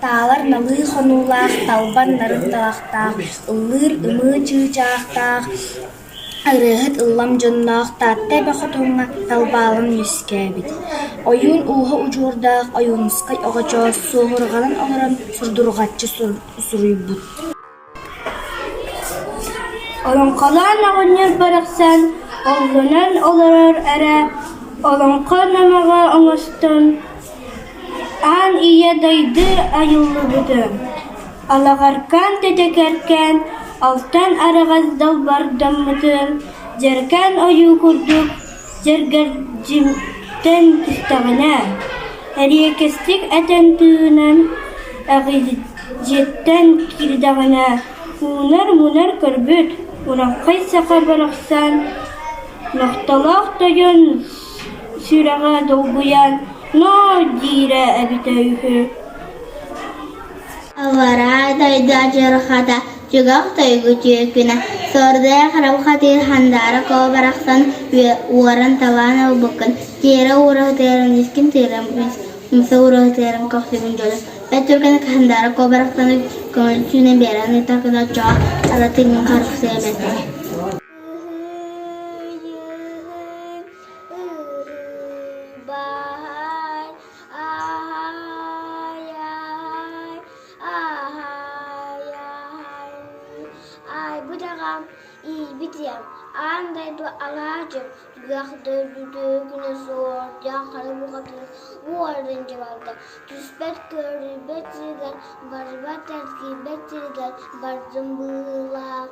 Taalar nalı xonulaq, talban narın talaqtaq, ılır ımı çığçaqtaq, ırıhıt ıllam jonnaq, tattay baxotonga talbalın yüskebit. Oyun uha ucurdaq, oyunskay oğaços, soğurğalın olaram surdurğatçı suruybut. Olonqalan ağınır baraqsan, oğlanan olarar ära, olonqa namağa oңостон, an iya daydı ayıllı budu. Alağarkan tetekerken, altan arağazdal bardammıdır, jerken oyu kurduk, jergercimten tüstağına. Heriyekestik eten tığınan, ağizjetten kirdağına. Munar körbüt, uranqay saqar baraqsan, naqtalaq tayan sürağa dolguyan, no dira abitayuhu. Avara dayda jarxata, jugaq taygu jekuna, sordaya qarab khatir handara ko baraqsan, waran tawana bukan, jera urah teran iskin teran musa urah teran qaqsigun jola. Betul kehendara ko baraqsan konchune berani takna cha aratin harf se bete. Budagam bitiam andai do alajam gahda düdüğüne sor yakara bu kadar warden cevalda tüspet körü betrigan barbat terki betrigan barzımbıla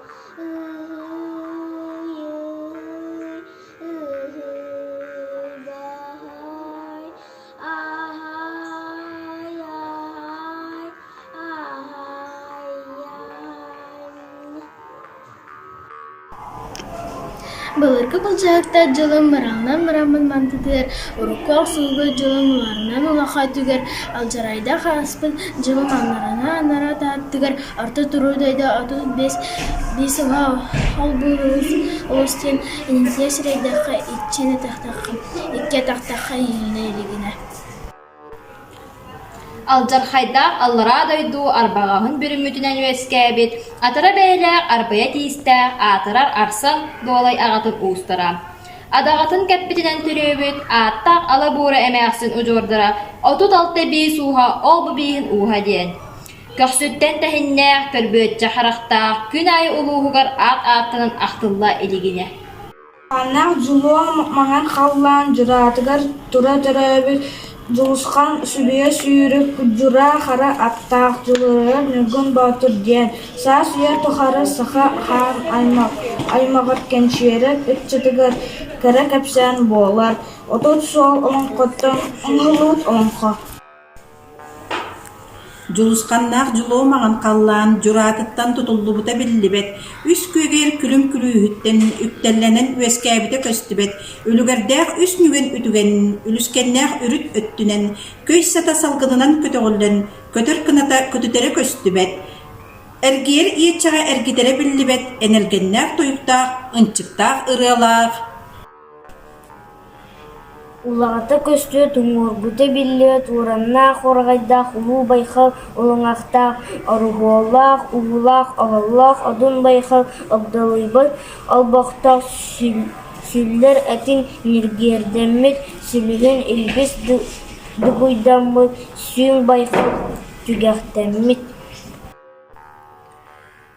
Balırkı bulacakta жылым мыраннан мырамын мантыдыр, урукуак сулгы жылым уларынан улаха түгер, алжарайда хаспын жылым анара тааттыгер, арты турудайда ату бес ыла ал бурус олостен инесе сирейдаха итчене тахтаха, икке тахтаха илнейлигине. Алжархайдақ аллара дойду арбағағын бүрімүтінен өскәбет, атыра бәйләқ арбая тиістәқ, атырар арсан долай ағатыр ұстара. Адағатын кәппетінен түрөбіт, аттақ ала бұра әмәқсін ұжордыра, отут алты бей суға, ол бұ бейін уға ден. Көксүттен тәхіннәқ, көрбөтчі қарақтақ, күн айы ұлуғығар ат-аттының ақтылла елігіне. Анақ жылуа маған қаллан жыратығар тұра түрөбіт, Жулусқан сүбе сүйіріп күджура қара аттақ жылырыр нүгін батыр ден. Сас үйер тұқары сықа қан аймағыр кәншеріп үтчетігір кәрі кәпсен болар. Отот сол олонқоттың ұңғылуыт олонқо. Жулусқаннақ жылуымаған қаллан журатыттан тұтылдыбыта білдібет. Үс көгер күлім күлүйіттен үктелленен өскәбіте көстібет. Үлігердәқ үс нүген үтіген, үліскеннәқ үріт өттінен, көйс сата салғынынан көтіғілден, көтір кыната көтітері көстібет. Әргер иетчаға әргетері білдібет, әнелгеннәқ тойықтақ, ұнчықтақ ырылақ. Улағата көсті тұңыргүті білет, уранна қорғайда құлу байқал, ұлыңақтақ, арығуалақ, ұғылақ, ағалақ, адын байқал, абдалайбай, албақтақ, сүлдер әтін мергердемет, сүлген үлбес дүгойдамы, сүйін байқал, түгәқтемет.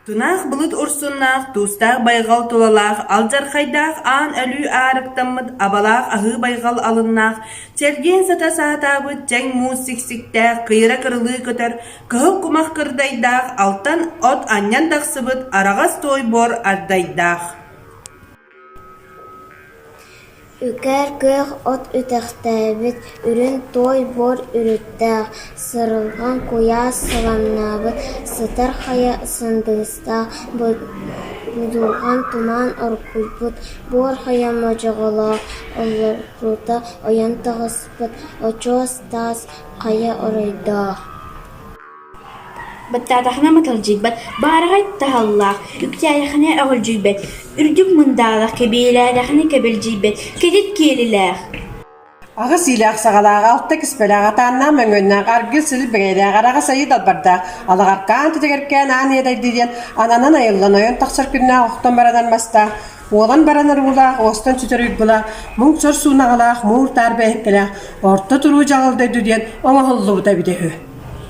Тунақ бұлыт ұрсыннақ, туыстақ байғал толалақ, алжархайдақ ан әлі арықтамыд, абалақ ағы байғал алыннақ, терген сата саатабыд, жәң мұз сиксіктәқ, қиыра кырылы көтір, кығық құмақ кырдайдақ, алтан от аньян дақсыбыд, арағас той бор ардайдақ. Үкәр көк от үтәқтәбет, үрін той бор үріттәқ, сырылған қоя сыланнабыт, сытар қая сындыстақ, бұдылған туман ұрқұлбыт, бор қая мажығылақ, оларрута оян тағыспыт, очос тас қая орайдақ. Баттатахна маталжибат, барагай тахаллах, үктяяхне агылжибат, үрдүк мындалах кебелядахне кебелжибат, кедит келилах. Ағы силақ сағалағы алты кіспелі ағатанна мәңгөннен аргыл сілі бігейлі ағараға сайы далбарда. Алығарқан түтігеркен аң едайдиден ананан айылан ойын тақсыр күнне оқтан барадан баста. Оған баранар болақ, остан түтірік болақ, мұң сор суынағалақ, мұр тарбы әккелақ, орта тұру жағылды дүден оңа ғылы бұта бідеу.